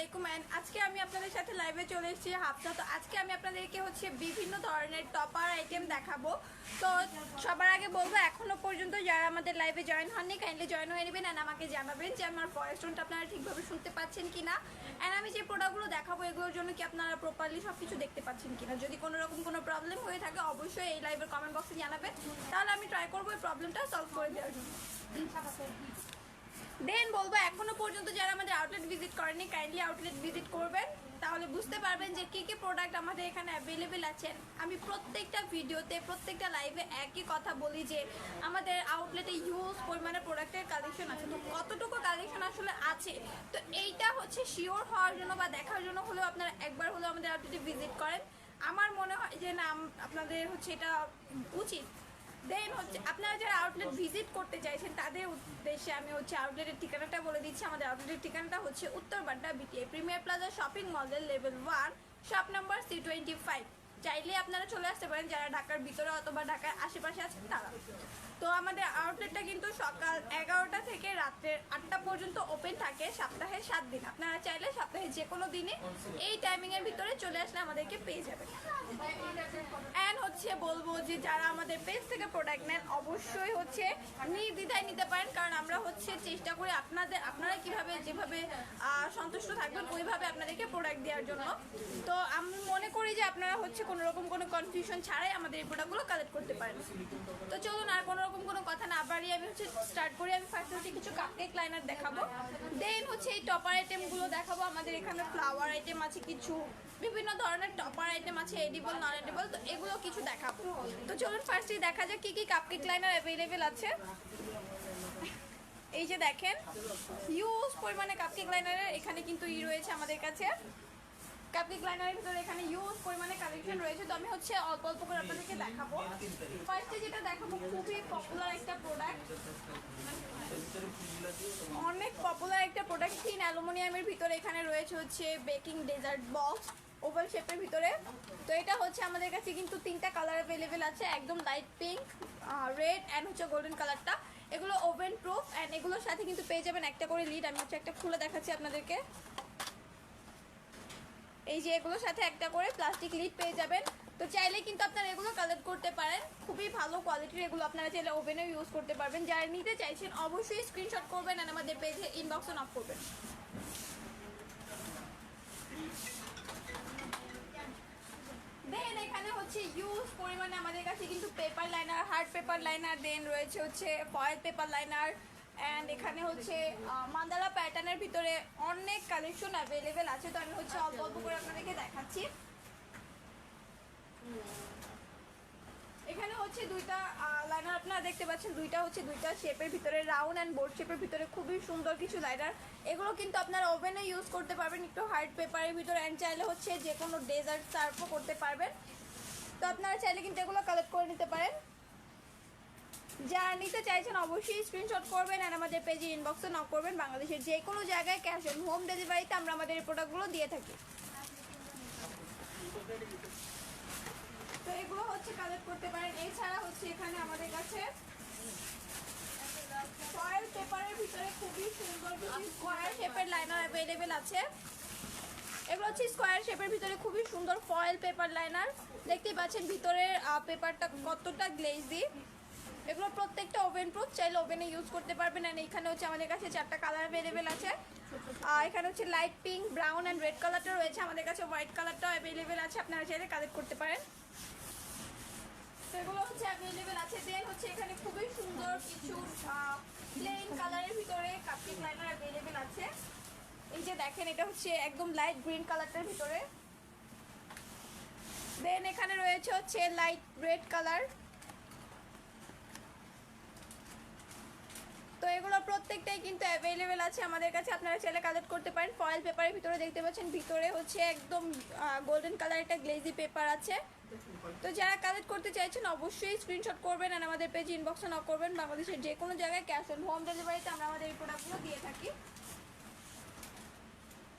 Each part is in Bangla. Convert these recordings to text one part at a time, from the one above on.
আলাইকুম এন্ড আজকে আমি আপনাদের সাথে লাইভে চলে এসেছি হাফসা। তো আজকে আমি আপনাদেরকে বিভিন্ন ধরনের টপার আইটেম দেখাবো। তো সবার আগে বলবো এখনো পর্যন্ত যারা আমাদের লাইভে জয়েন হননি কাইন্ডলি জয়েন হয়ে নেবেন এন্ড আমাকে জানাবেন যে আমার ভয়েস টোনটা আপনারা ঠিকভাবে শুনতে পাচ্ছেন কিনা এন্ড আমি যে প্রোডাক্টগুলো দেখাবো এগুলোর জন্য কি আপনারা প্রপারলি সবকিছু দেখতে পাচ্ছেন কিনা। যদি কোনো রকম কোনো প্রবলেম হয়ে থাকে অবশ্যই এই লাইভের কমেন্ট বক্সে জানাবেন, তাহলে আমি ট্রাই করবো এই প্রবলেমটা সলভ করে দেওয়ার জন্য। দেন বলবো এখনো পর্যন্ত যারা আমাদের আউটলেট ভিজিট করেনি কাইন্ডলি আউটলেট ভিজিট করবেন, তাহলে বুঝতে পারবেন যে কী কী প্রোডাক্ট আমাদের এখানে অ্যাভেলেবেল আছেন। আমি প্রত্যেকটা ভিডিওতে প্রত্যেকটা লাইভে একই কথা বলি যে আমাদের আউটলেটে হিউজ পরিমাণে প্রোডাক্টের কালেকশন আছে। তো কতটুকু কালেকশন আসলে আছে তো এইটা শিওর হওয়ার জন্য বা দেখার জন্য হলেও আপনারা একবার হলেও আমাদের আউটলেটে ভিজিট করেন। আমার মনে হয় যে না আপনাদের এটা উচিত। দেন আপনারা যারা আউটলেট ভিজিট করতে চাইছেন তাদের উদ্দেশ্যে আমি আউটলেটের ঠিকানাটা বলে দিচ্ছি। আমাদের আউটলেটের ঠিকানাটা উত্তর Badda BTA premier plaza shopping মলের লেভেল 1 শপ নাম্বার C25। চাইলে আপনারা চলে আসতে পারেন যারা ঢাকার ভিতরে অথবা ঢাকার আশেপাশে আছেন তারা। তো আমাদের আউটলেটটা কিন্তু সকাল 11টা থেকে রাত্রের 8টা পর্যন্ত ওপেন থাকে সপ্তাহে 7 দিন। আপনারা চাইলে সপ্তাহে যে কোনো দিনে এই টাইমিংয়ের ভিতরে চলে আসলে আমাদেরকে পেয়ে যাবেন। অ্যান্ড বলবো যে যারা আমাদের পেজ থেকে প্রোডাক্ট নেন অবশ্যই নির্দ্বিধায় নিতে পারেন, কারণ আমরা চেষ্টা করি আপনারা কিভাবে যেভাবে সন্তুষ্ট থাকবেন ওইভাবে আপনাদেরকে প্রোডাক্ট দেওয়ার জন্য। তো আমি মনে করি যে আপনারা কোনো রকম কোনো কনফিউশন ছাড়াই আমাদের এই প্রোডাক্টগুলো কালেক্ট করতে পারেন। তো চলুন আর কোনো রকম কোনো কথা না বাড়িয়ে আমি স্টার্ট করি। আমি ফার্স্ট কিছু কাপকেক লাইনার দেখাবো, দেন এই টপার আইটেমগুলো দেখাবো। আমাদের এখানে ফ্লাওয়ার আইটেম আছে, কিছু বিভিন্ন ধরনের টপার আইটেম আছে, এডিবল নন এডিবল, তো এগুলো কিছু দেখাবো। তো চলুন ফার্স্টে দেখা যাক কি কি কাপকেক লাইনার অ্যাভেলেবেল আছে। এই যে দেখেন হিউজ পরিমাণে কাপকেক লাইনারের এখানে কিন্তু রয়েছে আমাদের কাছে। কাপকেক লাইনারের ভিতরে এখানে হিউজ পরিমাণে কালেকশন রয়েছে। তো আমি অল্প অল্প করে আপনাদেরকে দেখাবো। ফার্স্টে যেটা দেখাবো খুবই পপুলার একটা প্রোডাক্ট, অনেক পপুলার একটা প্রোডাক্ট। থিন অ্যালুমিনিয়ামের ভিতরে এখানে রয়েছে বেকিং ডেজার্ট বক্স ওভাল শেপের ভিতরে। তো এটা আমাদের কাছে কিন্তু 3টা কালার অ্যাভেলেবেল আছে, একদম light pink, red and golden কালারটা। এগুলো ওভেন প্রুফ অ্যান্ড এগুলোর সাথে কিন্তু পেয়ে যাবেন একটা করে লিড। আমি একটা খুলে দেখাচ্ছি আপনাদেরকে। এই যে এগুলোর সাথে একটা করে প্লাস্টিক লিড পেয়ে যাবেন। তো চাইলে কিন্তু আপনারা এগুলো কালেক্ট করতে পারেন, খুবই ভালো কোয়ালিটির। এগুলো আপনারা চাইলে ওভেনেও ইউজ করতে পারবেন। যারা নিতে চাইছেন অবশ্যই স্ক্রিনশট করবেন আর আমাদের পেজে ইনবক্সে নক করবেন। দেন এখানে ইউজ পরিমাণে আমাদের কাছে কিন্তু paper liner, hard paper liner, then রয়েছে ফয়েল পেপার লাইনার অ্যান্ড এখানে মান্দালা প্যাটার্নের ভিতরে অনেক কালেকশন অ্যাভেলেবেল আছে। তো আমি অল্প অল্প করে আপনাদেরকে দেখাচ্ছি। এখানে দুইটা লাইনার আপনারা দেখতে পাচ্ছেন, দুইটা শেপের ভিতরে, রাউন্ড অ্যান্ড বোর্ড শেপের ভিতরে খুবই সুন্দর কিছু লাইনার। এগুলো কিন্তু আপনারা ওভেনে ইউজ করতে পারবেন একটু হার্ড পেপারের ভিতরে, অ্যান্ড চাইলে যে কোনো ডেজার্ট সার্ভও করতে পারবেন। তো আপনারা চাইলে কিন্তু এগুলো কালেক্ট করে নিতে পারেন। যারা নিতে চাইছেন অবশ্যই স্ক্রিনশট করবেন আর আমাদের পেজে ইনবক্সে নক করবেন। বাংলাদেশের যে কোনো জায়গায় ক্যাশ অন হোম ডেলিভারিতে আমরা আমাদের এই প্রোডাক্টগুলো দিয়ে থাকি। তো এগুলো কালেক্ট করতে পারেন। এছাড়া এখানে আমাদের কাছে ফয়েল পেপারের ভিতরে খুবই সুন্দর স্কোয়ার শেপের লাইনার অ্যাভেলেবেল আছে। এগুলো স্কোয়ার শেপের ভিতরে খুবই সুন্দর ফয়েল পেপার লাইনার। দেখতেই পাচ্ছেন ভিতরের পেপারটা কতটা গ্লেজি। এগুলো প্রত্যেকটা ওভেন প্রুফ, চাইলে ওভেনে ইউজ করতে পারবেন। আর এখানে আমাদের কাছে 4টা কালার অ্যাভেলেবেল আছে। এখানে light pink, brown and red কালারটা রয়েছে। আমাদের কাছে হোয়াইট কালারটাও অ্যাভেলেবেল আছে, আপনারা চাইলে কালেক্ট করতে পারেন। তো এগুলো অ্যাভেলেবেল আছে। দেন এখানে খুবই সুন্দর কিছু প্লেন কালারের ভিতরে কাপকেক লাইনার অ্যাভেলেবেল আছে। এই যে দেখেন এটা একদম লাইট গ্রিন কালারটার ভিতরে। দেন এখানে রয়েছে লাইট রেড কালার। তো এগুলো প্রত্যেকটাই কিন্তু অ্যাভেলেবেল আছে আমাদের কাছে, আপনারা চাইলে কালেক্ট করতে পারেন। ফয়েল পেপারের ভিতরে দেখতে পাচ্ছেন ভিতরে একদম গোল্ডেন কালার একটা গ্লেজি পেপার আছে। তো যারা কালেক্ট করতে চাইছেন অবশ্যই স্ক্রিনশট করবেন আর আমাদের পেজ ইনবক্সে নক করবেন। বাংলাদেশের যে কোনো জায়গায় ক্যাশ অন হোম ডেলিভারিতে আমরা আমাদের এই প্রোডাক্টগুলো দিয়ে থাকি।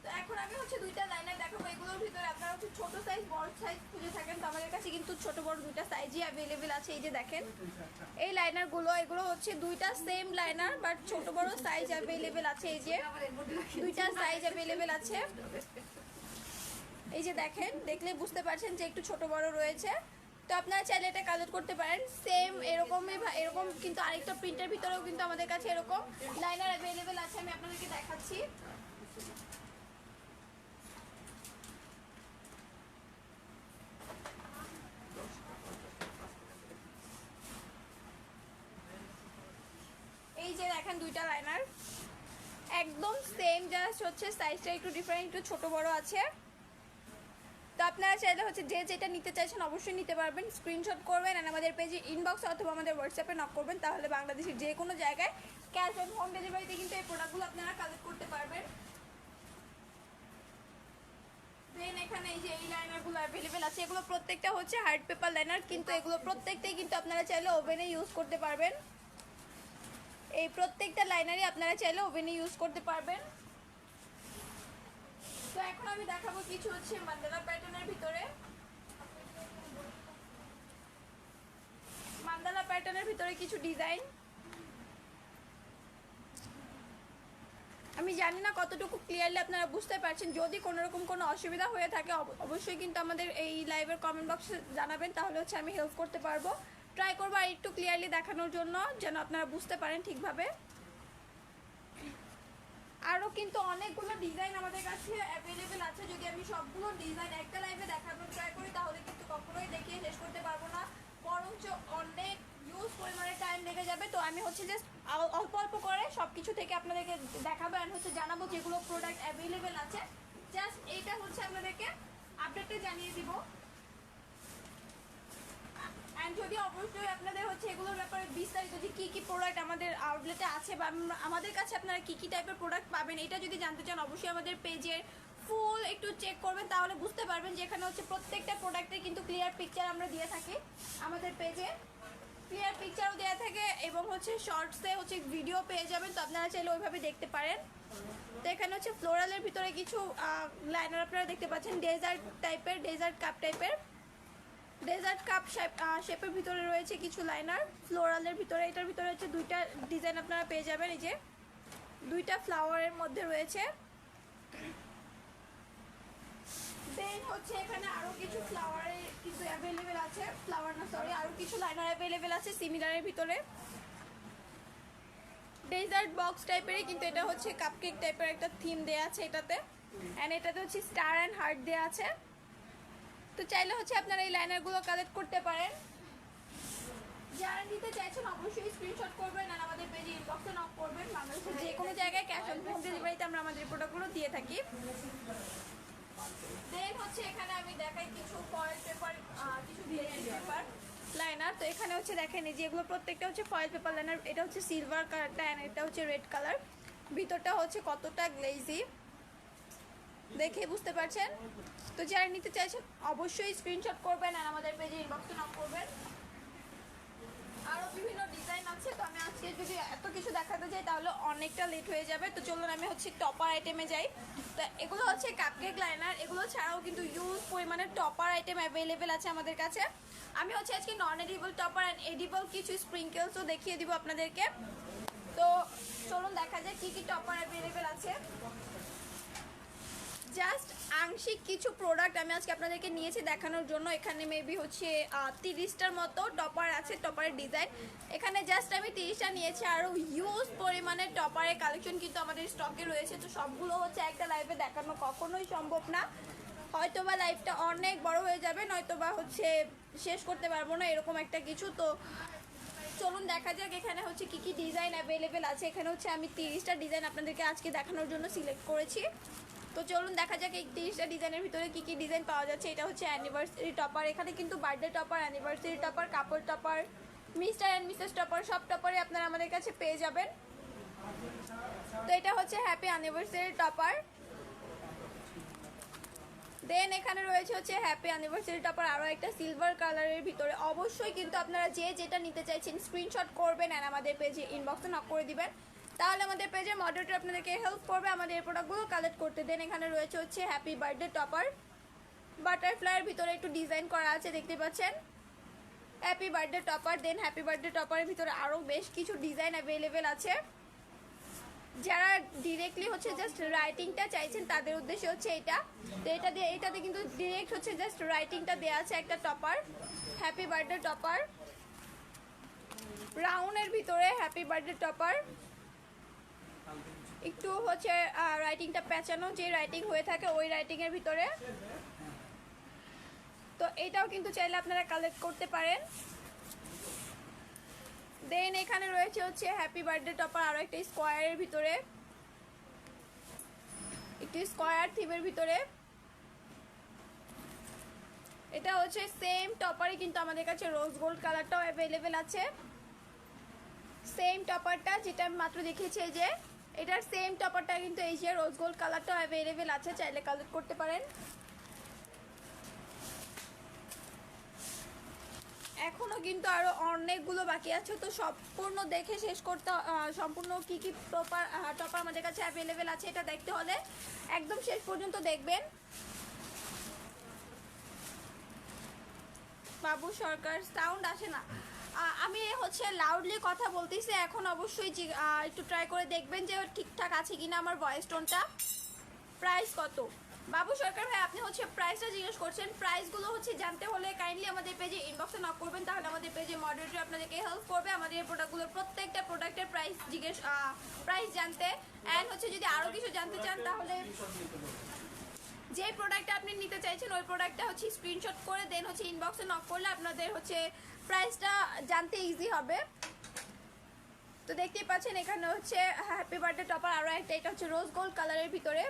তো এখন আমি হচ্ছে দুইটা লাইনার দেখাবো। এগুলোর ভিতরে আপনারা হচ্ছে ছোট সাইজ বড় সাইজ খুঁজে থাকেন, তো আমাদের কাছে কিন্তু ছোট বড় দুইটা সাইজই অ্যাভেলেবেল আছে। এই যে দেখেন এই লাইনারগুলো, এগুলো হচ্ছে দুইটা সেম লাইনার বাট ছোট বড় সাইজ অ্যাভেলেবেল আছে। এই যে দুইটা সাইজ অ্যাভেলেবেল আছে। এই যে দেখেন, দেখলে বুঝতে পারছেন যে একটু ছোট বড় রয়েছে। তো আপনারা চাইলে এটা কালেক্ট করতে পারেন। সেম এরকমই এরকম কিন্তু আরেকটা প্রিন্টের ভিতরেও কিন্তু আমাদের কাছে এরকম লাইনার অ্যাভেলেবেল আছে। আমি আপনাদেরকে দেখাচ্ছি। এই যে দেখেন দুইটা লাইনার একদম সেম, জাস্ট হচ্ছে সাইজটা একটু ডিফারেন্ট, একটু ছোট বড় আছে। তো আপনারা চাইলে হচ্ছে যে যেটা নিতে চাইছেন অবশ্যই নিতে পারবেন। স্ক্রিনশট করবেন আর আমাদের পেজে ইনবক্স অথবা আমাদের হোয়াটসঅ্যাপে নক করবেন, তাহলে বাংলাদেশের যে কোনো জায়গায় ক্যাশ অন হোম ডেলিভারিতে কিন্তু এই প্রোডাক্টগুলো আপনারা কালেক্ট করতে পারবেন। দেন এখানে এই যে এই লাইনারগুলো অ্যাভেলেবেল আছে। এগুলো প্রত্যেকটা হচ্ছে হার্ড পেপার লাইনার, কিন্তু এগুলো প্রত্যেকটাই কিন্তু আপনারা চাইলে ওভেনে ইউজ করতে পারবেন। এই প্রত্যেকটা লাইনারই আপনারা চাইলে ওভেনে ইউজ করতে পারবেন। তো এখন আমি দেখাবো কিছু হচ্ছে মান্দালা প্যাটার্নের ভিতরে। মান্দালা প্যাটার্নের ভিতরে কিছু ডিজাইন। আমি জানি না কতটুকু ক্লিয়ারলি আপনারা বুঝতে পারছেন। যদি কোনো রকম কোনো অসুবিধা হয়ে থাকে অবশ্যই কিন্তু আমাদের এই লাইভের কমেন্ট বক্সে জানাবেন, তাহলে হচ্ছে আমি হেল্প করতে পারবো। ট্রাই করবো আর একটু ক্লিয়ারলি দেখানোর জন্য, যেন আপনারা বুঝতে পারেন ঠিকভাবে। আরও কিন্তু অনেকগুলো ডিজাইন আমাদের কাছে অ্যাভেলেবেল আছে। যদি আমি সবগুলো ডিজাইন একটা লাইভে দেখানোর ট্রাই করি তাহলে কিন্তু কখনোই দেখিয়ে শেষ করতে পারবো না, বরঞ্চ অনেক ইউজ পরিমাণে টাইম লেগে যাবে। তো আমি হচ্ছে জাস্ট অল্প অল্প করে সব কিছু থেকে আপনাদেরকে দেখাবো আর হচ্ছে জানাবো যেগুলো প্রোডাক্ট অ্যাভেলেবেল আছে। জাস্ট এইটা হচ্ছে আপনাদেরকে আপডেটটা জানিয়ে দিব। অ্যান্ড যদি অবশ্যই আপনাদের হচ্ছে এগুলোর ব্যাপারে বিস্তারিত যে কী কী প্রোডাক্ট আমাদের আউটলেটে আছে বা আমাদের কাছে আপনারা কী কী টাইপের প্রোডাক্ট পাবেন এটা যদি জানতে চান, অবশ্যই আমাদের পেজের ফুল একটু চেক করবেন, তাহলে বুঝতে পারবেন যে এখানে হচ্ছে প্রত্যেকটা প্রোডাক্টের কিন্তু ক্লিয়ার পিকচার আমরা দিয়ে থাকি। আমাদের পেজে ক্লিয়ার পিকচারও দেওয়া থাকে এবং হচ্ছে শর্টসে হচ্ছে ভিডিও পেয়ে যাবেন, তো আপনারা চাইলে ওইভাবে দেখতে পারেন। তো এখানে হচ্ছে ফ্লোরালের ভিতরে কিছু লাইনার আপনারা দেখতে পাচ্ছেন, ডেজার্ট টাইপের, ডেজার্ট কাপ টাইপের, ডেজার্ট কাপ শেপের ভিতরে রয়েছে কিছু লাইনার ফ্লোরালের ভিতরে। এটার ভিতরে হচ্ছে দুইটা ডিজাইন আপনারা পেয়ে যাবেন। এই যে দুইটা ফ্লাওয়ারের মধ্যে রয়েছে। দেন হচ্ছে এখানে আরও কিছু ফ্লাওয়ারের কিছু অ্যাভেলেবেল আছে, ফ্লাওয়ার না সরি, আরও কিছু লাইনার অ্যাভেলেবেল আছে সিমিলারের ভিতরে। ডেজার্ট বক্স টাইপেরই, কিন্তু এটা হচ্ছে কাপকেক টাইপের একটা থিম দেওয়া আছে এটাতে। অ্যান্ড এটাতে হচ্ছে স্টার অ্যান্ড হার্ট দেওয়া আছে। তো চাইলে হচ্ছে আপনারা এই লাইনারগুলো কালেক্ট করতে পারেন। যারা নিতে চাইছেন অবশ্যই স্ক্রিনশট করবেন আর আমাদের পেজে ইনবক্সে নক করবেন। বাংলাদেশের যে কোনো জায়গায় ক্যাশ অন হোম ডেলিভারিতে আমরা আমাদের প্রোডাক্টগুলো দিয়ে থাকি। দেন হচ্ছে এখানে আমি দেখাই কিছু ফয়েল পেপার, কিছু ভিএসি পেপার লাইনার। তো এখানে হচ্ছে দেখেন এই যে এগুলো প্রত্যেকটা হচ্ছে ফয়েল পেপার লাইনার। এটা হচ্ছে সিলভার কালারটা অ্যান্ড এটা হচ্ছে রেড কালার। ভিতরটা হচ্ছে কতটা গ্লেজি দেখে বুঝতে পারছেন। তো যারা নিতে চাইছেন অবশ্যই স্ক্রিনশট করবেন আর আমাদের পেজে ইনবক্সে নক করবেন। আরও বিভিন্ন ডিজাইন আছে, তো আমি আজকে যদি এত কিছু দেখাতে যাই তাহলে অনেকটা লেট হয়ে যাবে। তো চলুন আমি হচ্ছে টপার আইটেমে যাই। তো এগুলো হচ্ছে কাপকেক লাইনার। এগুলো ছাড়াও কিন্তু ইউজ পরিমাণে টপার আইটেম অ্যাভেলেবেল আছে আমাদের কাছে। আমি হচ্ছে আজকে নন এডিবল টপার অ্যান্ড এডিবল কিছু স্প্রিঙ্কেলসও দেখিয়ে দিব আপনাদেরকে। তো চলুন দেখা যায় কী কী টপার অ্যাভেলেবেল আছে। জাস্ট আংশিক কিছু প্রোডাক্ট আমি আজকে আপনাদেরকে নিয়েছি দেখানোর জন্য। এখানে মেবি হচ্ছে 30টার মতো টপার আছে, টপারের ডিজাইন। এখানে জাস্ট আমি 30টা নিয়েছি, আরও হিউজ পরিমাণে টপারের কালেকশন কিন্তু আমাদের স্টকে রয়েছে। তো সবগুলো হচ্ছে একটা লাইভে দেখানো কখনোই সম্ভব না, হয়তোবা লাইভটা অনেক বড় হয়ে যাবে, নয়তোবা হচ্ছে শেষ করতে পারবো না এরকম একটা কিছু। তো চলুন দেখা যাক এখানে হচ্ছে কী কী ডিজাইন অ্যাভেলেবেল আছে। এখানে হচ্ছে আমি 30টা ডিজাইন আপনাদেরকে আজকে দেখানোর জন্য সিলেক্ট করেছি। তো চলুন দেখা যাক এই 30টা ডিজাইনের ভিতরে কী কী ডিজাইন পাওয়া যাচ্ছে। এটা হচ্ছে অ্যানিভার্সারি টপার। এখানে কিন্তু বার্থডে টপার, অ্যানিভার্সারি টপার, কাপড় topper, Mr and Mrs topper সব টপারে আপনারা আমাদের কাছে পেয়ে যাবেন। তো এটা হচ্ছে হ্যাপি অ্যানিভার্সারি টপার। দেন এখানে রয়েছে হচ্ছে হ্যাপি অ্যানিভার্সারি টপার আরও একটা সিলভার কালারের ভিতরে। অবশ্যই কিন্তু আপনারা যে যেটা নিতে চাইছেন স্ক্রিনশট করবেন আর আমাদের পেজে ইনবক্সে নক করে দিবেন। তাহলে আমাদের পেজের মডারেটর আপনাদেরকে হেল্প করবে আমাদের এই প্রোডাক্টগুলো কালেক্ট করতে। দেন এখানে রয়েছে হচ্ছে হ্যাপি বার্থডে টপার, বাটারফ্লাইয়ের ভিতরে একটু ডিজাইন করা আছে, দেখতে পাচ্ছেন হ্যাপি বার্থডে টপার। দেন হ্যাপি বার্থডে টপারের ভিতরে আরও বেশ কিছু ডিজাইন অ্যাভেলেবেল আছে। যারা ডিরেক্টলি হচ্ছে জাস্ট রাইটিংটা চাইছেন তাদের উদ্দেশ্যে হচ্ছে এটা। তো এটাতে কিন্তু ডিরেক্ট হচ্ছে জাস্ট রাইটিংটা দেওয়া আছে একটা টপার, হ্যাপি বার্থডে টপার। রাউন্ডের ভিতরে হ্যাপি বার্থডে টপার, একটু হচ্ছে রাইটিংটা পেঁচানো, যে রাইটিং হয়ে থাকে ওই রাইটিংয়ের ভিতরে। তো এটাও কিন্তু চাইলে আপনারা কালেক্ট করতে পারেন। দেন এখানে রয়েছে হচ্ছে হ্যাপি বার্থডে টপার আরও একটা স্কোয়ারের ভিতরে, একটু স্কোয়ার থিমের ভিতরে। এটা হচ্ছে সেম টপারই কিন্তু আমাদের কাছে রোজ গোল্ড কালারটাও অ্যাভেলেবেল আছে। সেম টপারটা যেটা আমি মাত্র দেখিয়েছি, এই যে এটার সেম টপারটা কিন্তু এই যে রোজ গোল্ড কালারটাও অ্যাভেলেবেল আছে, চাইলে কালেক্ট করতে পারেন। এখনো কিন্তু আরো অনেকগুলো বাকি আছে, তো সম্পূর্ণ দেখে শেষ করতে, সম্পূর্ণ কি কি টপার আমাদের কাছে অ্যাভেলেবেল আছে এটা দেখতে হলে একদম শেষ পর্যন্ত দেখবেন। বাবু সরকার সাউন্ড আসে না, আমি হচ্ছে লাউডলি কথা বলতেছি এখন, অবশ্যই একটু ট্রাই করে দেখবেন যে ঠিকঠাক আছে কিনা আমার ভয়েস টোনটা। প্রাইস কত? বাবু সরকার ভাই আপনি হচ্ছে প্রাইসটা জিজ্ঞেস করছেন। প্রাইসগুলো হচ্ছে জানতে হলে কাইন্ডলি আমাদের পেজে ইনবক্সে নক করবেন, তাহলে আমাদের পেজে মডারেটর আপনাদেরকে হেল্প করবে আমাদের এই প্রোডাক্টগুলোর প্রত্যেকটা প্রোডাক্টের প্রাইস জানতে। অ্যান্ড হচ্ছে যদি আরও কিছু জানতে চান তাহলে যে প্রোডাক্টটা আপনি নিতে চাইছেন ওই প্রোডাক্টটা হচ্ছে স্ক্রিনশট করে দেন হচ্ছে ইনবক্সে নক করলে আপনাদের হচ্ছে প্রাইসটা জানতে ইজি হবে। তো দেখতেই পাচ্ছেন এখানে হচ্ছে হ্যাপি বার্থডে টপার আরও একটা, এটা হচ্ছে রোজ গোল্ড কালারের ভিতরে।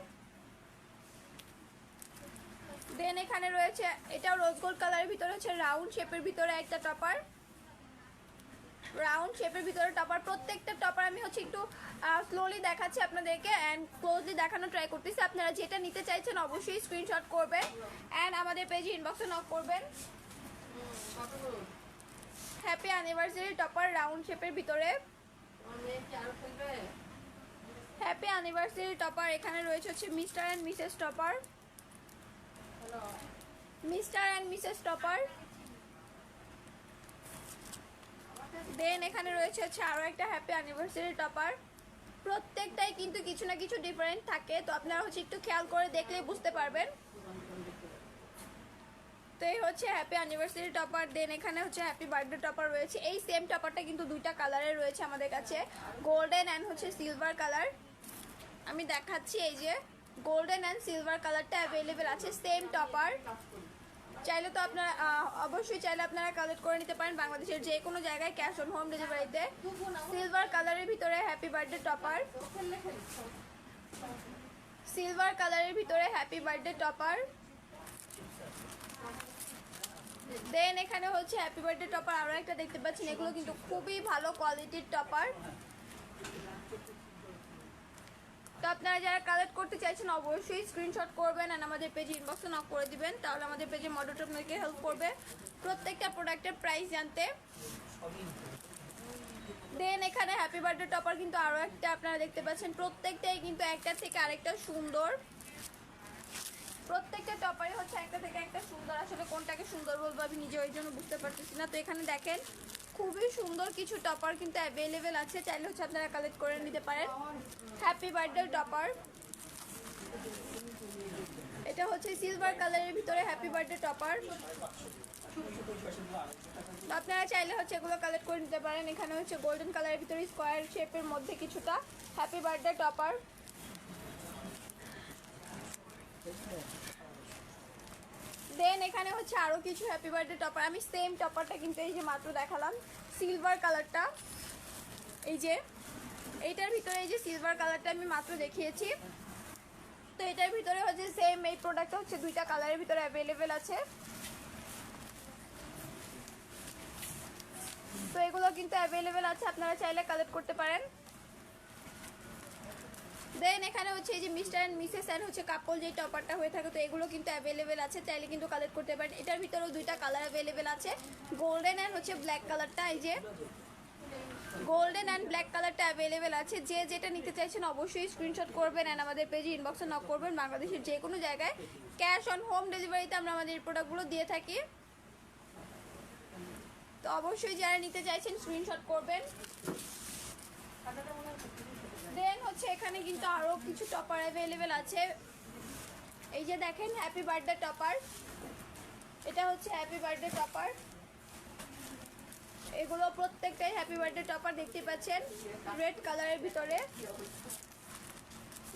দেন এখানে রয়েছে এটাও রোজ গোল্ড কালারের ভিতরে হচ্ছে রাউন্ড শেপের ভিতরে একটা টপার, রাউন্ড শেপের ভিতরে টপার। প্রত্যেকটা টপার আমি হচ্ছে একটু স্লোলি দেখাচ্ছি আপনাদেরকে অ্যান্ড ক্লোজলি দেখানো ট্রাই করতেছি। আপনারা যেটা নিতে চাইছেন অবশ্যই স্ক্রিনশট করবেন অ্যান্ড আমাদের পেজে ইনবক্সে নক করবেন। হ্যাপি অ্যানিভার্সারি টপার রাউন্ড শেপের ভিতরে, হ্যাপি অ্যানিভার্সারি টপার। এখানে রয়েছে হচ্ছে Mr and Mrs topper, Mr and Mrs topper. Then এখানে রয়েছে হচ্ছে আরও একটা হ্যাপি অ্যানিভার্সারি টপার। প্রত্যেকটাই কিন্তু কিছু না কিছু ডিফারেন্ট থাকে, তো আপনারা হচ্ছে একটু খেয়াল করে দেখলেই বুঝতে পারবেন। তো এই হচ্ছে হ্যাপি অ্যানিভার্সারি টপার। দেন এখানে হচ্ছে হ্যাপি বার্থডে টপার রয়েছে। এই সেম টপারটা কিন্তু দুইটা কালারে রয়েছে আমাদের কাছে, গোল্ডেন অ্যান্ড হচ্ছে সিলভার কালার। আমি দেখাচ্ছি, এই যে গোল্ডেন অ্যান্ড সিলভার কালারটা অ্যাভেলেবেল আছে, সেম টপার। চাইলে তো আপনারা অবশ্যই চাইলে আপনারা কালেক্ট করে নিতে পারেন বাংলাদেশের যে কোনো জায়গায় ক্যাশ অন হোম ডেলিভারিতে। সিলভার কালারের ভিতরে হ্যাপি বার্থডে টপার, সিলভার কালারের ভিতরে হ্যাপি বার্থডে টপার। দেন এখানে হচ্ছে হ্যাপি বার্থডে টপার আরও একটা দেখতে পাচ্ছেন, এগুলো কিন্তু খুবই ভালো কোয়ালিটির টপার। তো আপনারা যারা কালেক্ট করতে চাইছেন অবশ্যই স্ক্রিনশট করবেন আর আমাদের পেজে ইনবক্সে নক করে দিবেন, তাহলে আমাদের পেজে মডারেটর আপনাকে হেল্প করবে প্রত্যেকটা প্রোডাক্টের প্রাইস জানতে। দেন এখানে হ্যাপি বার্থডে টপার কিন্তু আরও একটা আপনারা দেখতে পাচ্ছেন, প্রত্যেকটাই কিন্তু একটা থেকে আরেকটা সুন্দর। প্রত্যেকটা টপারই হচ্ছে একটা থেকে একটা সুন্দর, আসলে কোনটাকে সুন্দর বলবো আমি নিজে ওই জন্য বুঝতে পারতেছি না। তো এখানে দেখেন খুবই সুন্দর কিছু টপার কিন্তু অ্যাভেলেবেল আছে, চাইলে হচ্ছে আপনারা কালেক্ট করে নিতে পারেন। হ্যাপি বার্থডে টপার, এটা হচ্ছে সিলভার কালারের ভিতরে হ্যাপি বার্থডে টপার। আপনারা চাইলে হচ্ছে এগুলো কালেক্ট করে নিতে পারেন। এখানে হচ্ছে গোল্ডেন কালারের ভিতরে স্কোয়ার শেপের মধ্যে কিছুটা হ্যাপি বার্থডে টপার। দেন এখানে হচ্ছে আরও কিছু হ্যাপি বার্থডে টপার। আমি সেম টপারটা কিন্তু এই যে মাত্র দেখালাম, সিলভার কালারটা, এই যে এইটার ভিতরে এই যে সিলভার কালারটা আমি মাত্র দেখিয়েছি। তো এটার ভিতরে হচ্ছে সেম এই প্রোডাক্টটা হচ্ছে দুইটা কালারের ভিতরে অ্যাভেলেবেল আছে। তো এগুলো কিন্তু অ্যাভেলেবেল আছে, আপনারা চাইলে কালেক্ট করতে পারেন। দেন এখানে হচ্ছে এই যে মিস্টার অ্যান্ড মিসেস অ্যান্ড হচ্ছে কাপল যে টপারটা হয়ে থাকে, তো এগুলো কিন্তু অ্যাভেলেবেল আছে, চাইলে কিন্তু কালেক্ট করতে পারেন। এটার ভিতরেও দুইটা কালার অ্যাভেলেবেল আছে, গোল্ডেন অ্যান্ড হচ্ছে ব্ল্যাক কালারটা। এই যে গোল্ডেন অ্যান্ড ব্ল্যাক কালারটা অ্যাভেলেবেল আছে। যে যেটা নিতে চাইছেন অবশ্যই স্ক্রিনশট করবেন অ্যান্ড আমাদের পেজে ইনবক্সে নক করবেন। বাংলাদেশের যে কোনো জায়গায় ক্যাশ অন হোম ডেলিভারিতে আমরা আমাদের এই প্রোডাক্টগুলো দিয়ে থাকি। তো অবশ্যই যারা নিতে চাইছেন স্ক্রিনশট করবেন। দেন হচ্ছে এখানে কিন্তু আরও কিছু টপার অ্যাভেলেবেল আছে। এই যে দেখেন হ্যাপি বার্থডে টপার, এটা হচ্ছে হ্যাপি বার্থডে টপার। এগুলো প্রত্যেকটাই হ্যাপি বার্থডে টপার দেখতে পাচ্ছেন রেড কালারের ভিতরে।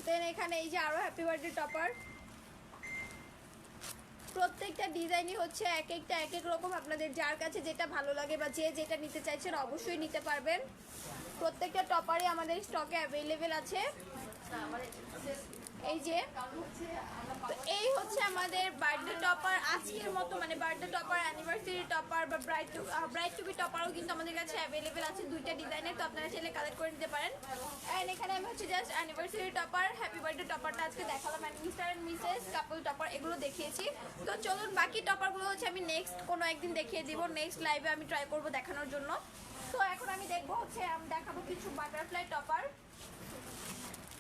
দেন এখানে এই যে আরও হ্যাপি বার্থডে টপার। প্রত্যেকটা ডিজাইনই হচ্ছে এক একটা এক এক রকম, আপনাদের যার কাছে যেটা ভালো লাগে বা যে যেটা নিতে চাইছেন অবশ্যই নিতে পারবেন। প্রত্যেকটা টপারই আমাদের স্টকে অ্যাভেলেবেল আছে। এই যে তো এই হচ্ছে আমাদের বার্থডে টপার আজকের মতো, মানে বার্থডে টপার, অ্যানিভার্সারি টপার বা ব্রাইড টু বি টপারও কিন্তু আমাদের কাছে অ্যাভেলেবেল আছে দুইটা ডিজাইনের। তো আপনারা চাইলে কালেক্ট করে নিতে পারেন। অ্যান্ড এখানে আমি হচ্ছে just anniversary topper, happy birthday টপারটা আজকে দেখালাম, and Mr and Mrs couple topper এগুলো দেখিয়েছি। তো চলুন বাকি টপারগুলো হচ্ছে আমি নেক্সট কোনো একদিন দেখিয়ে দিব, নেক্সট লাইভে আমি ট্রাই করবো দেখানোর জন্য। তো এখন আমি দেখবো হচ্ছে আমি দেখাবো কিছু বাটারফ্লাই টপার।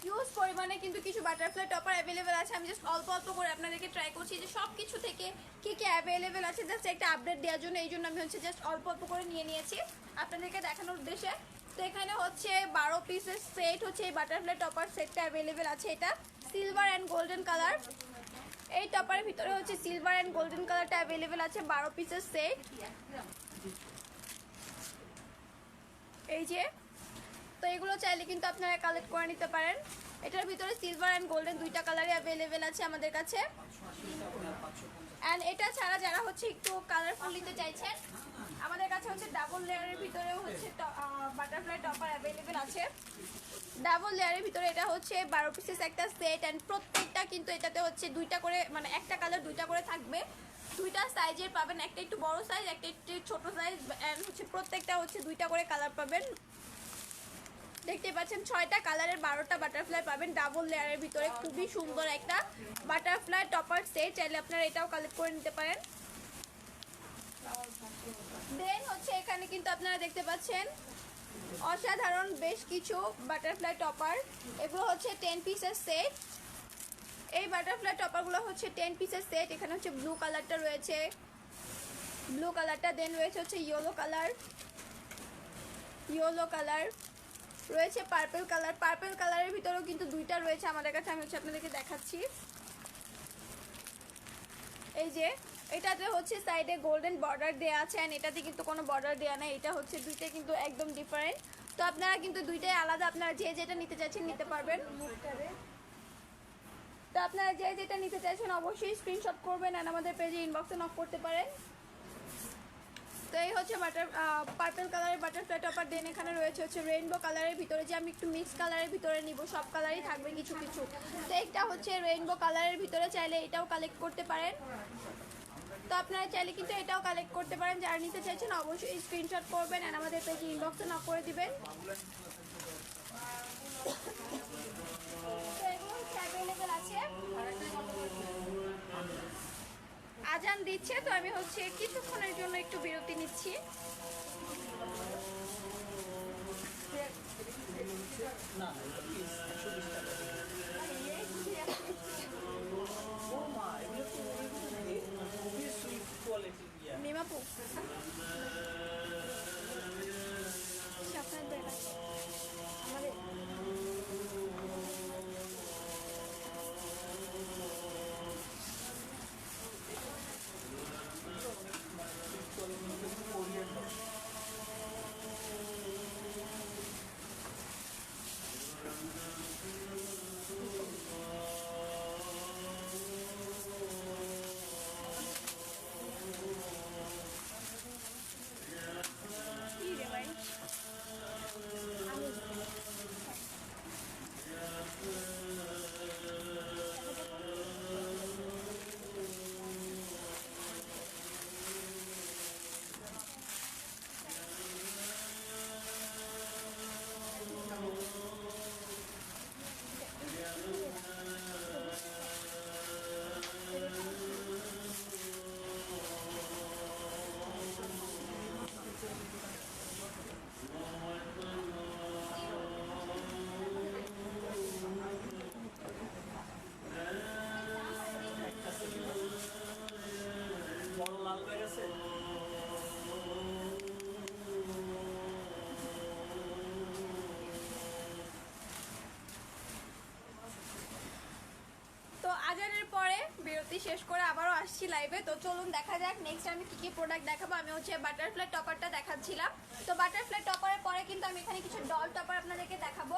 হিউজ পরিমাণে কিন্তু কিছু বাটারফ্লাই টপার অ্যাভেলেবেল আছে। আমি জাস্ট অল্প অল্প করে আপনাদেরকে ট্রাই করছি যে সব কিছু থেকে কী কী অ্যাভেলেবেল আছে, জাস্ট একটা আপডেট দেওয়ার জন্য। এই জন্য আমি হচ্ছে জাস্ট অল্প অল্প করে নিয়ে নিয়েছি আপনাদেরকে দেখানোর উদ্দেশ্যে। তো এখানে হচ্ছে 12 পিসের সেট হচ্ছে এই বাটারফ্লাই টপার সেটটা অ্যাভেলেবেল আছে। এটা সিলভার অ্যান্ড গোল্ডেন কালার। এই টপারের ভিতরে হচ্ছে সিলভার অ্যান্ড গোল্ডেন কালারটা অ্যাভেলেবেল আছে, 12 পিসের সেট। এই যে তো এগুলো চাইলে কিন্তু আপনারা কালেক্ট করে নিতে পারেন। এটার ভিতরে সিলভার অ্যান্ড গোল্ডেন দুইটা কালারই অ্যাভেলেবেল আছে আমাদের কাছে। অ্যান্ড এটা ছাড়া যারা হচ্ছে একটু কালারফুল নিতে চাইছেন আমাদের কাছে হচ্ছে ডাবল লেয়ারের ভিতরেও হচ্ছে বাটারফ্লাই টপার অ্যাভেলেবেল আছে। ডাবল লেয়ারের ভিতরে এটা হচ্ছে 12 পিসেস একটা সেট, অ্যান্ড প্রত্যেকটা কিন্তু এটাতে হচ্ছে দুইটা করে, মানে একটা কালার দুইটা করে থাকবে। দুইটা সাইজের পাবেন, একটা একটু বড় সাইজ, একটা একটু ছোট সাইজ, অ্যান্ড হচ্ছে প্রত্যেকটা হচ্ছে দুইটা করে কালার পাবেন। দেখতে পাচ্ছেন 6টা কালারের 12টা বাটারফ্লাই পাবেন ডাবল লেয়ারের ভিতরে। খুবই সুন্দর একটা বাটারফ্লাই টপার সেট, চাইলে আপনারা এটাও কালেক্ট করে নিতে পারেন। দেন হচ্ছে এখানে কিন্তু আপনারা দেখতে পাচ্ছেন অসাধারণ বেশ কিছু বাটারফ্লাই টপার। এগুলো হচ্ছে 10 পিসের সেট। এই বাটারফ্লাই টপারগুলো হচ্ছে 10 পিসের সেট। এখানে হচ্ছে ব্লু কালারটা রয়েছে, ব্লু কালারটা, দেন রয়েছে হচ্ছে ইয়েলো কালার, ইয়েলো কালার রয়েছে, পার্পল কালার। পার্পল কালারের ভিতরেও কিন্তু দুইটা রয়েছে আমাদের কাছে, আমি হচ্ছে আপনাদেরকে দেখাচ্ছি। এই যে এটাতে হচ্ছে সাইডে গোল্ডেন বর্ডার দেওয়া আছে, অ্যান্ড এটাতে কিন্তু কোনো বর্ডার দেওয়া নেই। এটা হচ্ছে দুইটাই কিন্তু একদম ডিফারেন্ট। তো আপনারা কিন্তু দুইটাই আলাদা, আপনারা যে যেটা নিতে চাইছেন নিতে পারবেন। তো আপনারা যে যেটা নিতে চাইছেন অবশ্যই স্ক্রিনশট করবেন অ্যান্ড আমাদের পেজে ইনবক্সে নক করতে পারেন। তো এই হচ্ছে পার্পল কালারের বাটারফ্লাই টপার। দেন এখানে রয়েছে হচ্ছে রেইনবো কালারের ভিতরে, যে আমি একটু মিক্স কালারের ভিতরে নিব, সব কালারই থাকবে কিছু কিছু। তো এটা হচ্ছে রেইনবো কালারের ভিতরে, চাইলে এটাও কালেক্ট করতে পারেন। তো আপনারা চাইলে কিন্তু এটাও কালেক্ট করতে পারেন। যারা নিতে চাইছেন অবশ্যই স্ক্রিনশট করবেন অ্যান্ড আমাদের পেজে ইনবক্সে নক করে দিবেন। তো এগুলো হচ্ছে অ্যাভেলেবেল আছে। আজান দিচ্ছে, তো আমি হচ্ছে কিছুক্ষণের জন্য একটু বিরতি নিচ্ছি। মিমাপু আমাদের ভর্তি শেষ করে আবারও আসছি লাইভে। তো চলুন দেখা যাক নেক্সট আমি কি প্রোডাক্ট দেখাবো। আমি হচ্ছে বাটারফ্লাই টপারটা দেখাচ্ছিলাম। তো বাটারফ্লাই টপারের পরে কিন্তু আমি এখানে কিছু ডল টপার আপনাদেরকে দেখাবো।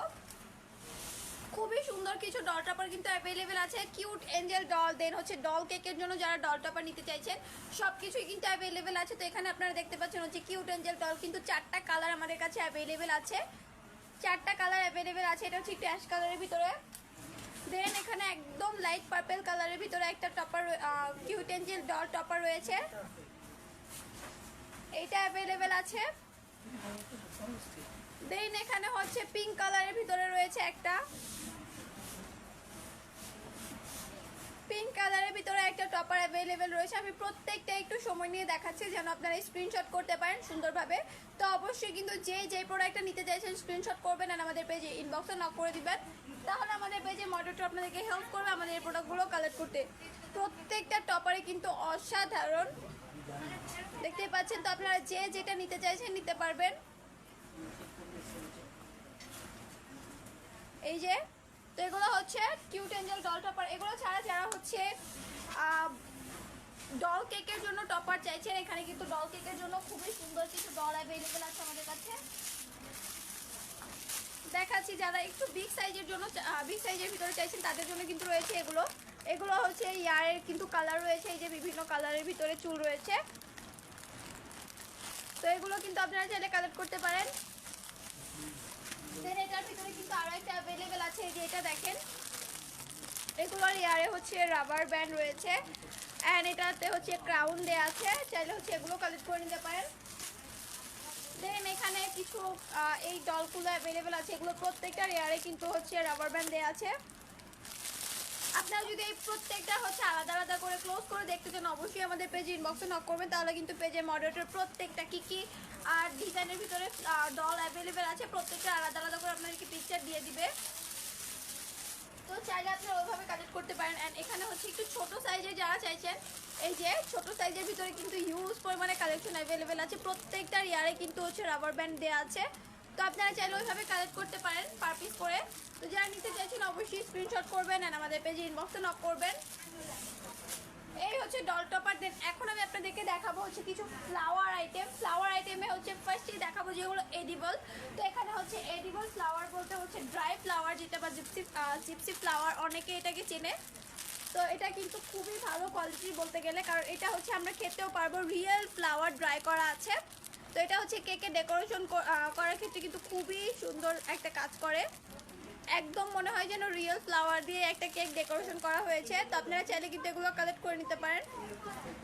খুবই সুন্দর কিছু ডল টপার কিন্তু অ্যাভেলেবেল আছে। কিউট এঞ্জেল ডল, দেন হচ্ছে ডল কেকের জন্য যারা ডল টপার নিতে চাইছেন সব কিছুই কিন্তু অ্যাভেলেবেল আছে। তো এখানে আপনারা দেখতে পাচ্ছেন হচ্ছে কিউট এঞ্জেল ডল, কিন্তু 4টা কালার আমাদের কাছে অ্যাভেলেবেল আছে। 4টা কালার অ্যাভেলেবেল আছে। এটা হচ্ছে একটু অ্যাশ কালারের ভিতরে, দেন এখানে একদম লাইট পার্পল কালারের ভিতরে একটা topper cute Angel doll topper রয়েছে, এইটা অ্যাভেলেবেল আছে। দেন এখানে হচ্ছে পিঙ্ক কালারের ভিতরে রয়েছে একটা, পিঙ্ক কালারের ভিতরে একটা টপার অ্যাভেলেবেল রয়েছে। আমি প্রত্যেকটা একটু সময় নিয়ে দেখাচ্ছি যেন আপনারা স্ক্রিনশট করতে পারেন সুন্দরভাবে। তো অবশ্যই কিন্তু যে প্রোডাক্টটা নিতে চাইছেন স্ক্রিনশট করবেন আর আমাদের পেজে ইনবক্সে নক করে দিবেন, তাহলে আমাদের পেজে মডারেটর আপনাদেরকে হেল্প করবে আমাদের এই প্রোডাক্টগুলো কালেক্ট করতে। প্রত্যেকটা টপারে কিন্তু অসাধারণ দেখতেই পাচ্ছেন। তো আপনারা যেটা নিতে চাইছেন নিতে পারবেন। এই যে, তো এগুলো হচ্ছে কিউট এঞ্জেল ডল টপার। এগুলো ছাড়া যারা হচ্ছে ডল কেকের জন্য টপার চাইছেন, এখানে কিন্তু ডল কেকের জন্য খুবই সুন্দর কিছু ডল অ্যাভেলেবেল আছে আমাদের কাছে। দেখাচ্ছি যারা একটু বিগ সাইজের জন্য বিগ সাইজের ভিতরে চাইছেন তাদের জন্য কিন্তু রয়েছে এগুলো। এগুলো হচ্ছে ইয়ারের কিন্তু কালার রয়েছে, এই যে বিভিন্ন কালারের ভিতরে চুল রয়েছে। তো এগুলো কিন্তু আপনারা চাইলে কালেক্ট করতে পারেন। দেন এটার ভিতরে কিন্তু আরো একটা অ্যাভেলেবেল আছে, এই যে এটা দেখেন, এগুলোর ইয়ারে হচ্ছে রাবার ব্যান্ড রয়েছে অ্যান্ড এটাতে হচ্ছে ক্রাউন দেয়া আছে, চাইলে হচ্ছে এগুলো কালেক্ট করে নিতে পারেন। দেন এখানে কিছু এই ডলগুলো অ্যাভেলেবেল আছে, এগুলো প্রত্যেকটার ইয়ারে কিন্তু হচ্ছে রাবার ব্যান্ড দেয়া আছে। আপনারা যদি এই প্রত্যেকটা হচ্ছে আলাদা আলাদা করে ক্লোজ করে দেখতে চান অবশ্যই আমাদের পেজে ইনবক্সে নক করবেন, তাহলে কিন্তু পেজে মডারেটর প্রত্যেকটা কি আর ডিজাইনের ভিতরে ডল অ্যাভেলেবেল আছে প্রত্যেকটা আলাদা আলাদা করে আপনাদেরকে পিকচার দিয়ে দিবে। তো চাইলে আপনারা ওইভাবে কালেক্ট করতে পারেন। অ্যান্ড এখানে হচ্ছে একটু ছোট সাইজের যারা চাইছেন, এই যে ছোট সাইজের ভিতরে কিন্তু হিউজ পরিমাণে কালেকশন অ্যাভেলেবেল আছে। প্রত্যেকটার ইয়ারে কিন্তু হচ্ছে রাবার ব্যান্ড দেওয়া আছে। তো আপনারা চাইলে ওইভাবে কালেক্ট করতে পারেন পার পিস করে। তো যারা নিতে চাইছেন অবশ্যই স্ক্রিনশট করবেন অ্যান্ড আমাদের পেজে ইনবক্সে নক করবেন। এই হচ্ছে ডল টপার। দেন এখন আমি আপনাদেরকে দেখাবো হচ্ছে কিছু ফ্লাওয়ার আইটেম। ফ্লাওয়ার আইটেমে হচ্ছে ফার্স্টেই দেখাবো যেগুলো এডিবল। তো এখানে হচ্ছে এডিবল ফ্লাওয়ার বলতে হচ্ছে ড্রাই ফ্লাওয়ার যেটা বা জিপসি ফ্লাওয়ার অনেকে এটাকে চেনে। তো এটা কিন্তু খুবই ভালো কোয়ালিটির বলতে গেলে, কারণ এটা হচ্ছে আমরা খেতেও পারবো, রিয়েল ফ্লাওয়ার ড্রাই করা আছে। তো এটা হচ্ছে কেকে ডেকোরেশন করার ক্ষেত্রে কিন্তু খুবই সুন্দর একটা কাজ করে, একদম মনে হয় যেন রিয়েল ফ্লাওয়ার দিয়ে একটা কেক ডেকোরেশন করা হয়েছে। তো আপনারা চাইলে কিন্তু এগুলো কালেক্ট করে নিতে পারেন।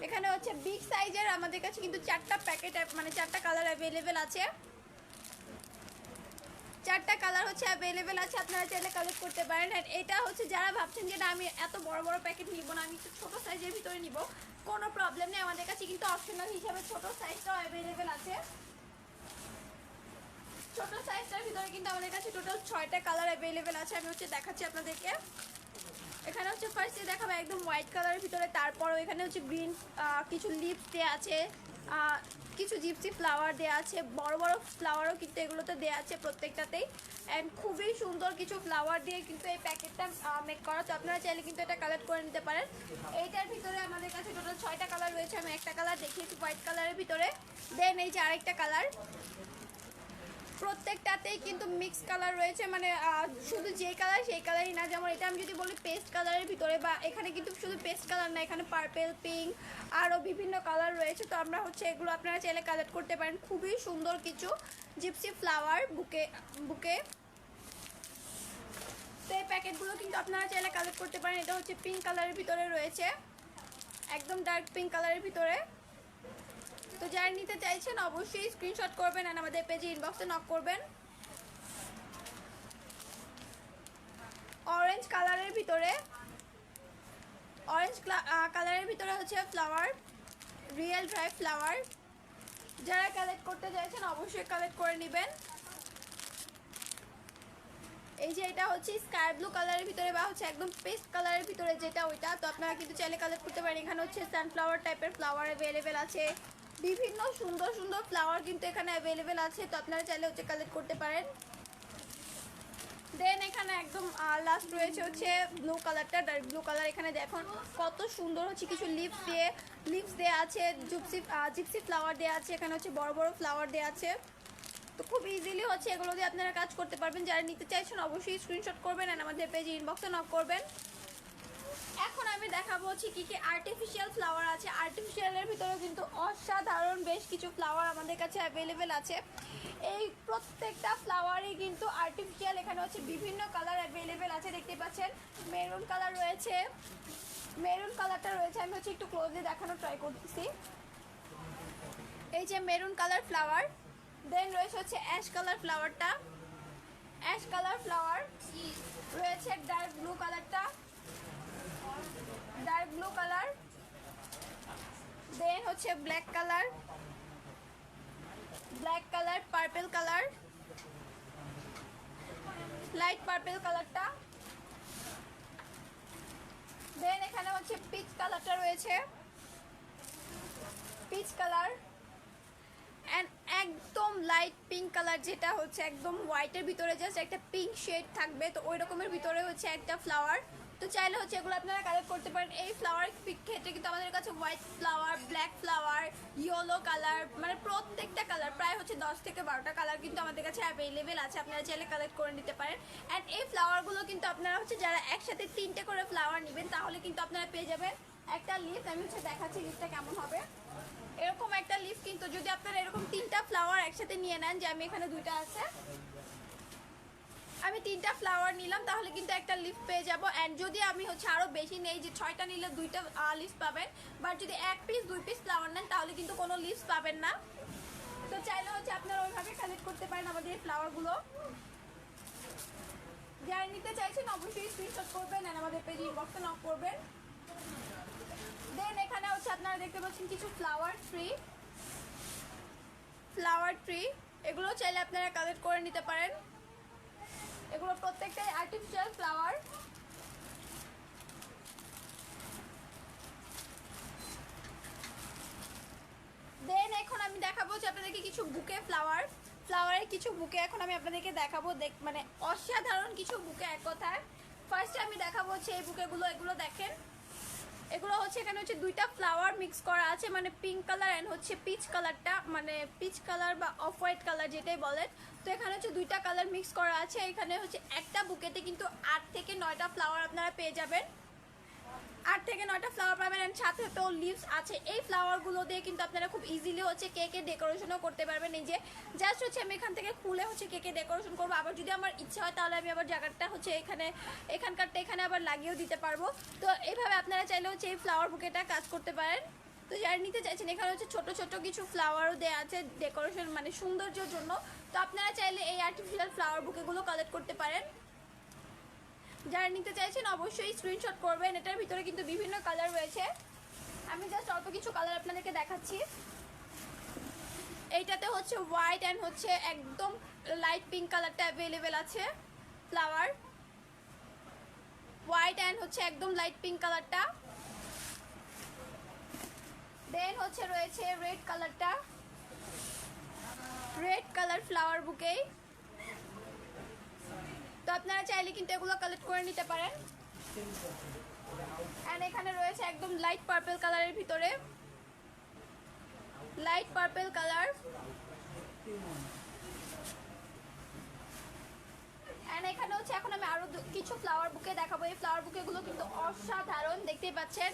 এখানে হচ্ছে বিগ সাইজের আমাদের কাছে কিন্তু 4টা প্যাকেট মানে 4টা কালার অ্যাভেলেবেল আছে। 4টা কালার হচ্ছে অ্যাভেলেবেল আছে, আপনারা চাইলে কালেক্ট করতে পারেন। আর এটা হচ্ছে যারা ভাবছেন যে না আমি এত বড় বড় প্যাকেট নিব না, আমি একটু ছোটো সাইজের ভিতরে নিব, কোনো প্রবলেম নেই, আমাদের কাছে কিন্তু অপশনাল হিসাবে ছোটো সাইজটাও অ্যাভেলেবেল আছে। ছোট সাইজটার ভিতরে কিন্তু আমাদের কাছে টোটাল 6টা কালার অ্যাভেলেবেল আছে। আমি হচ্ছে দেখাচ্ছি আপনাদেরকে। এখানে হচ্ছে ফার্স্টে দেখাবো একদম হোয়াইট কালারের ভিতরে, তারপরও এখানে হচ্ছে গ্রিন কিছু লিপস দেওয়া আছে, কিছু জিপসি ফ্লাওয়ার দেওয়া আছে, বড় বড় ফ্লাওয়ারও কিন্তু এগুলোতে দেওয়া আছে প্রত্যেকটাতেই। অ্যান্ড খুবই সুন্দর কিছু ফ্লাওয়ার দিয়ে কিন্তু এই প্যাকেটটা মেক করা। তো আপনারা চাইলে কিন্তু এটা কালেক্ট করে নিতে পারেন। এইটার ভিতরে আমাদের কাছে টোটাল 6টা কালার রয়েছে। আমি একটা কালার দেখিয়েছি হোয়াইট কালারের ভিতরে, দেন এই যে আরেকটা কালার, প্রত্যেকটাতেই কিন্তু মিক্স কালার রয়েছে, মানে শুধু যে কালার সেই কালারই না। যেমন এটা আমি যদি বলি পেস্ট কালারের ভিতরে, বা এখানে কিন্তু শুধু পেস্ট কালার না, এখানে পার্পেল, পিঙ্ক, আরও বিভিন্ন কালার রয়েছে। তো আমরা হচ্ছে এগুলো আপনারা চাইলে কালেক্ট করতে পারেন। খুবই সুন্দর কিছু জিপসি ফ্লাওয়ার বুকে। তো এই প্যাকেটগুলো কিন্তু আপনারা চাইলে কালেক্ট করতে পারেন। এটা হচ্ছে পিঙ্ক কালারের ভিতরে রয়েছে, একদম ডার্ক পিঙ্ক কালারের ভিতরে। তো যারা নিতে চাইছেন অবশ্যই স্ক্রিনশট করবেন আর আমাদের পেজে ইনবক্সে নক করবেন। অরেঞ্জ কালারের ভিতরে, অরেঞ্জ কালারের ভিতরে হচ্ছে ফ্লাওয়ার, রিয়েল ড্রাই ফ্লাওয়ার। যারা কালেক্ট করতে চাইছেন অবশ্যই কালেক্ট করে নেবেন। এই যে এটা হচ্ছে স্কাই ব্লু কালারের ভিতরে বা হচ্ছে একদম পেস্ট কালারের ভিতরে যেটা ওইটা। তো আপনারা কিন্তু চাইলে কালেক্ট করতে পারেন। এখানে হচ্ছে সানফ্লাওয়ার টাইপের ফ্লাওয়ার অ্যাভেলেবেল আছে, বিভিন্ন সুন্দর সুন্দর ফ্লাওয়ার কিন্তু এখানে অ্যাভেলেবেল আছে। তো আপনারা চাইলে হচ্ছে কালেক্ট করতে পারেন। দেন এখানে একদম একদম লাস্ট রয়েছে হচ্ছে ব্লু কালারটা, ডার্ক ব্লু কালার। এখানে দেখুন কত সুন্দর হচ্ছে কিছু লিপস দেওয়া আছে, জিপসি ফ্লাওয়ার দেওয়া আছে, এখানে হচ্ছে বড় বড় ফ্লাওয়ার দেওয়া আছে। তো খুব ইজিলি হচ্ছে এগুলো দিয়ে আপনারা কাজ করতে পারবেন। যারা নিতে চাইছেন অবশ্যই স্ক্রিনশট করবেন আর আমাদের পেজে ইনবক্সে নক করবেন। এখন আমি দেখাবো হচ্ছে কি কি আর্টিফিশিয়াল ফ্লাওয়ার আছে। আর্টিফিশিয়ালের ভিতরে কিন্তু অসাধারণ বেশ কিছু ফ্লাওয়ার আমাদের কাছে অ্যাভেলেবেল আছে। এই প্রত্যেকটা ফ্লাওয়ারই কিন্তু আর্টিফিশিয়াল। এখানে হচ্ছে বিভিন্ন কালার অ্যাভেলেবেল আছে, দেখতে পাচ্ছেন মেরুন কালার রয়েছে, মেরুন কালারটা রয়েছে। আমি হচ্ছে একটু ক্লোজলি দেখানো ট্রাই করতেছি। এই যে মেরুন কালার ফ্লাওয়ার, দেন রয়েছে হচ্ছে অ্যাশ কালার ফ্লাওয়ারটা, অ্যাশ কালার ফ্লাওয়ার রয়েছে, ডার্ক ব্লু কালারটা, ডার্ক ব্লু কালার, দেন হচ্ছে black colour, black colour, purple colour, light purple কালারটা, দেন এখানে হচ্ছে পিচ কালারটা রয়েছে, পিচ কালার, অ্যান্ড একদম লাইট পিঙ্ক কালার, যেটা হচ্ছে একদম হোয়াইটের ভিতরে জাস্ট একটা পিঙ্ক শেড থাকবে। তো ওই রকমের ভিতরে হচ্ছে একটা ফ্লাওয়ার। তো চাইলে হচ্ছে এগুলো আপনারা কালেক্ট করতে পারেন। এই ফ্লাওয়ার ক্ষেত্রে কিন্তু আমাদের কাছে white flower, black flower, yellow colour, মানে প্রত্যেকটা কালার প্রায় হচ্ছে 10 থেকে 12টা কালার কিন্তু আমাদের কাছে অ্যাভেলেবেল আছে। আপনারা চাইলে কালেক্ট করে নিতে পারেন। অ্যান্ড এই ফ্লাওয়ারগুলো কিন্তু আপনারা হচ্ছে যারা একসাথে 3টে করে ফ্লাওয়ার নেবেন তাহলে কিন্তু আপনারা পেয়ে যাবেন একটা লিফ। আমি হচ্ছে দেখাচ্ছি লিফটা কেমন হবে। এরকম একটা লিফ কিন্তু যদি আপনারা এরকম 3টা ফ্লাওয়ার একসাথে নিয়ে নেন, যে আমি এখানে 2টা আছে, আমি 3টা ফ্লাওয়ার নিলাম তাহলে কিন্তু একটা লিফ পেয়ে যাব। অ্যান্ড যদি আমি হচ্ছে আরও বেশি নেই, যে 6টা নিলে 2টা লিফ পাবেন, বাট যদি 1 পিস 2 পিস ফ্লাওয়ার নেন তাহলে কিন্তু কোনো লিফস পাবেন না। তো চাইলে হচ্ছে আপনারা ওইভাবে কালেক্ট করতে পারেন আমাদের এই ফ্লাওয়ারগুলো। যারা নিতে চাইছেন অবশ্যই স্ক্রিনশট করবেন আর আমাদের পেজে ইনবক্সে নক করবেন। দেন এখানে হচ্ছে আপনারা দেখতে পাচ্ছেন কিছু ফ্লাওয়ার ট্রি, এগুলো চাইলে আপনারা কালেক্ট করে নিতে পারেন। এগুলো প্রত্যেকটাই আর্টিফিশিয়াল ফ্লাওয়ার। দেন এখন আমি দেখাবো যে আপনাদেরকে কিছু বুকে ফ্লাওয়ারের কিছু বুকে এখন আমি আপনাদেরকে দেখাবো। মানে অসাধারণ কিছু বুকে এক কথায়। ফার্স্টে আমি দেখাবো হচ্ছে এই বুকেগুলো। এগুলো দেখেন, এগুলো হচ্ছে এখানে হচ্ছে 2টা ফ্লাওয়ার মিক্স করা আছে, মানে পিঙ্ক কালার অ্যান্ড হচ্ছে পিচ কালারটা, মানে পিচ কালার বা অফ হোয়াইট কালার যেটাই বলেন। তো এখানে হচ্ছে 2টা কালার মিক্স করা আছে। এখানে হচ্ছে একটা বুকেতে কিন্তু 8 থেকে 9টা ফ্লাওয়ার আপনারা পেয়ে যাবেন, 8 থেকে 9টা ফ্লাওয়ার পাবেন। অ্যান্ড সাথে তো লিভস আছে। এই ফ্লাওয়ারগুলো দিয়ে কিন্তু আপনারা খুব ইজিলি হচ্ছে কেকের ডেকোরেশনও করতে পারবেন। এই যে জাস্ট হচ্ছে আমি এখান থেকে খুলে হচ্ছে কেকের ডেকোরেশন করবো। আবার যদি আমার ইচ্ছা হয় তাহলে আমি আবার জায়গাটা হচ্ছে এখানকারটা এখানে আবার লাগিয়েও দিতে পারবো। তো এইভাবে আপনারা চাইলে হচ্ছে এই ফ্লাওয়ার বুকেটা কাজ করতে পারেন। তো যারা নিতে চাইছেন এখানে হচ্ছে ছোট ছোট কিছু ফ্লাওয়ারও দেওয়া আছে ডেকোরেশন, মানে সৌন্দর্যের জন্য। তো আপনারা চাইলে এই আর্টিফিশিয়াল ফ্লাওয়ার বুকেগুলো কালেক্ট করতে পারেন। যারা নিতে চাইছেন অবশ্যই স্ক্রিনশট করবেন। এটার ভিতরে কিন্তু বিভিন্ন কালার রয়েছে, আমি জাস্ট অল্প কিছু কালার আপনাদেরকে দেখাচ্ছি। এইটাতে হচ্ছে হোয়াইট অ্যান্ড হচ্ছে একদম লাইট পিঙ্ক কালারটা অ্যাভেলেবেল আছে। ফ্লাওয়ার হোয়াইট অ্যান্ড হচ্ছে একদম লাইট পিঙ্ক কালারটা। দেন হচ্ছে রয়েছে রেড কালারটা, রেড কালার ফ্লাওয়ার বুকে। তো আপনারা চাইলে কিন্তু এগুলো কালেক্ট করে নিতে পারেন। এন্ড এখানে রয়েছে একদম লাইট পার্পল কালারের ভিতরে, লাইট পার্পল কালার। এন্ড এখানে হচ্ছে এখন আমি আরো কিছু ফ্লাওয়ার বুকে দেখাবো। এই ফ্লাওয়ার বুকেগুলো কিন্তু অসাধারণ, দেখতেই পাচ্ছেন।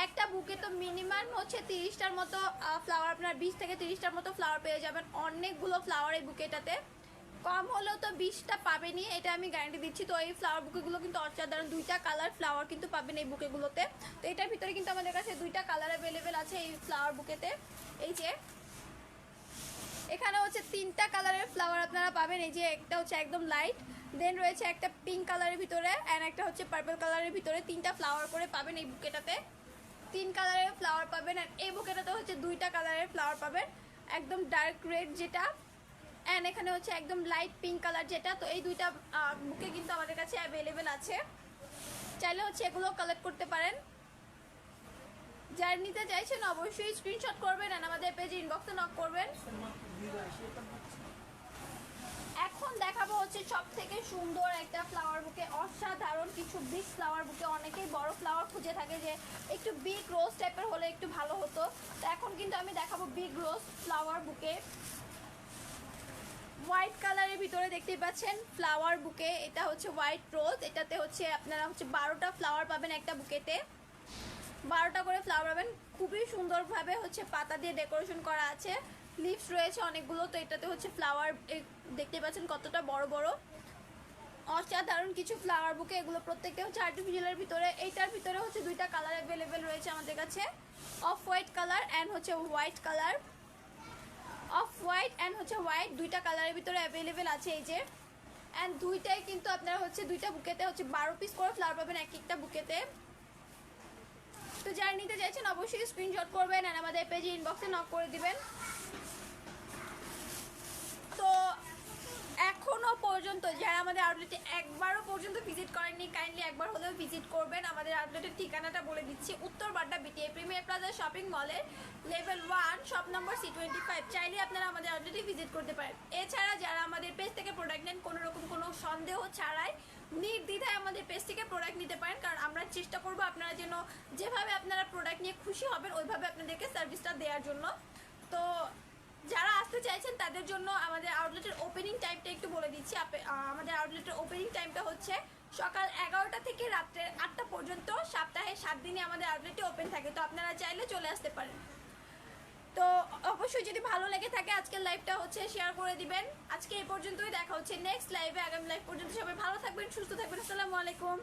একটা বুকে তো মিনিমাম হচ্ছে 30টার মতো ফ্লাওয়ার, আপনার 20 থেকে 30টার মতো ফ্লাওয়ার পেয়ে যাবেন। অনেকগুলো ফ্লাওয়ার এই বুকেটাতে, কম হলেও তো 20টা পাবেনই, এটা আমি গ্যারান্টি দিচ্ছি। তো এই ফ্লাওয়ার বুকেগুলো কিন্তু অসাধারণ, 2টা কালার ফ্লাওয়ার কিন্তু পাবেন এই বুকেগুলোতে। তো এটার ভিতরে কিন্তু আমাদের কাছে 2টা কালার অ্যাভেলেবেল আছে এই ফ্লাওয়ার বুকেতে। এই যে এখানে হচ্ছে 3টা কালারের ফ্লাওয়ার আপনারা পাবেন। এই যে একটা হচ্ছে একদম লাইট, দেন রয়েছে একটা পিঙ্ক কালারের ভিতরে, অ্যান্ড একটা হচ্ছে পার্পল কালারের ভিতরে। 3টা ফ্লাওয়ার করে পাবেন এই বুকেটাতে, 3 কালারের ফ্লাওয়ার পাবেন। আর এই বুকেটাতে হচ্ছে 2টা কালারের ফ্লাওয়ার পাবেন, একদম ডার্ক রেড যেটা, অ্যান্ড এখানে হচ্ছে একদম লাইট পিঙ্ক কালার যেটা। তো এই 2টা বুকে কিন্তু আমাদের কাছে অ্যাভেলেবেল আছে, চাইলে হচ্ছে এগুলো কালেক্ট করতে পারেন। যারা নিতে চাইছেন অবশ্যই স্ক্রিনশট করবেন আর আমাদের পেজে ইনবক্সে নক করবেন। এখন দেখাবো হচ্ছে সব থেকে সুন্দর একটা ফ্লাওয়ার বুকে, অসাধারণ কিছু বিগ ফ্লাওয়ার বুকে। অনেকেই বড় ফ্লাওয়ার খুঁজে থাকে যে একটু বিগ রোজ টাইপের হলে একটু ভালো হতো, তো এখন কিন্তু আমি দেখাবো বিগ রোজ ফ্লাওয়ার বুকে। হোয়াইট কালারের ভিতরে দেখতেই পাচ্ছেন ফ্লাওয়ার বুকে, এটা হচ্ছে হোয়াইট রোজ। এটাতে হচ্ছে আপনারা হচ্ছে 12টা ফ্লাওয়ার পাবেন একটা বুকেতে, 12টা করে ফ্লাওয়ার পাবেন। খুবই সুন্দরভাবে হচ্ছে পাতা দিয়ে ডেকোরেশন করা আছে, লিভস রয়েছে অনেকগুলো। তো এটাতে হচ্ছে ফ্লাওয়ার দেখতে পাচ্ছেন কতটা বড় বড়, অসাধারণ কিছু ফ্লাওয়ার বুকে। এগুলো প্রত্যেকটা হচ্ছে আর্টিফিশিয়ালের ভিতরে। এইটার ভিতরে হচ্ছে দুইটা কালার অ্যাভেলেবেল রয়েছে আমাদের কাছে, অফ হোয়াইট কালার অ্যান্ড হচ্ছে white colour. Off white and হচ্ছে হোয়াইট দুইটা কালারের ভিতরে অ্যাভেলেবেল আছে এই যে। অ্যান্ড দুইটাই কিন্তু আপনারা হচ্ছে দুইটা বুকেতে হচ্ছে 12 পিস করে ফ্লাওয়ার পাবেন এক একটা বুকেতে। তো যারা নিতে চাইছেন অবশ্যই স্ক্রিনশট করবেন আর আমাদের পেজে ইনবক্সে নক করে দিবেন। তো এখনো পর্যন্ত যারা আমাদের আউটলেটে একবারও পর্যন্ত ভিজিট করেননি, কাইন্ডলি একবার হলেও ভিজিট করবেন। আমাদের আউটলেটের ঠিকানাটা বলে দিচ্ছি, উত্তর Badda BTA premier plaza shopping মলের লেভেল 1 শপ নম্বর C25। চাইলে আপনারা আমাদের আউটলেটে ভিজিট করতে পারেন। এছাড়া যারা আমাদের পেজ থেকে প্রোডাক্ট নেন কোনো রকম কোনো সন্দেহ ছাড়াই নির্দ্বিধায় আমাদের পেজ থেকে প্রোডাক্ট নিতে পারেন, কারণ আমরা চেষ্টা করবো আপনারা যেন যেভাবে আপনারা প্রোডাক্ট নিয়ে খুশি হবেন ওইভাবে আপনাদেরকে সার্ভিসটা দেওয়ার জন্য। তো যারা আসতে চাইছেন তাদের জন্য আমাদের আউটলেটের ওপেনিং টাইমটা একটু বলে দিচ্ছি। আমাদের আউটলেটের ওপেনিং টাইমটা হচ্ছে সকাল 11টা থেকে রাত্রে 8টা পর্যন্ত, সপ্তাহে 7 দিনে আমাদের আউটলেটটি ওপেন থাকে। তো আপনারা চাইলে চলে আসতে পারেন। তো অবশ্যই যদি ভালো লেগে থাকে আজকের লাইভটা হচ্ছে শেয়ার করে দিবেন। আজকে এই পর্যন্তই, দেখা হচ্ছে নেক্সট লাইভে। আগামী লাইভ পর্যন্ত সবাই ভালো থাকবেন, সুস্থ থাকবেন। আসসালামু আলাইকুম।